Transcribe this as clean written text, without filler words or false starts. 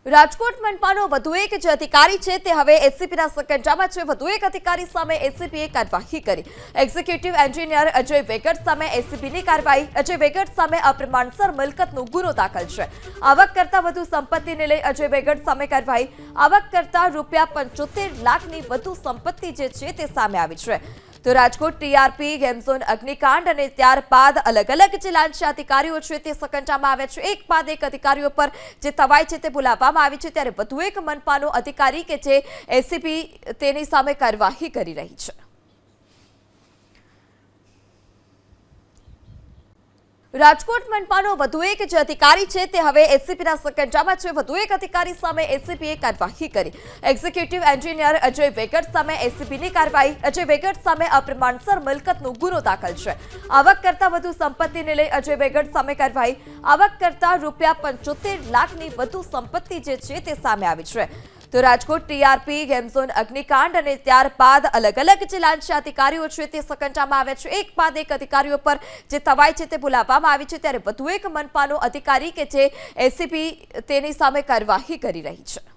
રાજકોટ મનપાનો વધુ એક જે અધિકારી છે તે હવે એસીપીના સકંજામાં છે। વધુ એક અધિકારી સામે એસીપીએ કાર્યવાહી કરી। એક્ઝિક્યુટિવ એન્જિનિયર અજય વેગડ સામે એસીપીની કાર્યવાહી। અજય વેગડ સામે અપ્રમાણસર મિલકતનો ગુનો દાખલ છે। આવક કરતાં વધુ સંપત્તિને લઈ અજય વેગડ સામે કાર્યવાહી। આવક કરતાં ₹75 લાખની વધુ સંપત્તિ જે છે તે સામે આવી છે। તો રાજકોટ ટીઆરપી ગેમઝોન અગ્નિકાંડ અને ત્યારબાદ અલગ અલગ જે લાંચ અધિકારીઓ છે તે સકંજામાં આવ્યા છે। એક બાદ એક અધિકારીઓ પર જે તવાઈ છે તે બોલાવવામાં આવી છે, ત્યારે વધુ એક મનપાનો અધિકારી કે જે એસીપી તેની સામે કાર્યવાહી કરી રહી છે। રાજકોટ મનપાનો વધુ એક જે અધિકારી છે તે હવે એસીપીના સકંજામાં છે। વધુ એક અધિકારી સામે એસીપીએ કાર્યવાહી કરી। એક્ઝિક્યુટિવ એન્જિનિયર અજય વેગડ સામે એસીપીની કાર્યવાહી। અજય વેગડ સામે અપ્રમાણસર મિલકતનો ગુનો દાખલ છે। આવક કરતાં વધુ સંપત્તિને લઈ અજય વેગડ સામે કાર્યવાહી। આવક કરતાં ₹75 લાખની વધુ સંપત્તિ જે છે તે સામે આવી છે। તો રાજકોટ ટીઆરપી ગેમઝોન અગ્નિકાંડ અને ત્યારબાદ અલગ અલગ જે લાંચ અધિકારીઓ છે તે સકંજામાં આવ્યા છે। એક બાદ એક અધિકારીઓ પર જે તવાઈ છે તે બોલાવવામાં આવી છે, ત્યારે વધુ એક મનપાનો અધિકારી કે જે એસીપી તેની સામે કાર્યવાહી કરી રહી છે।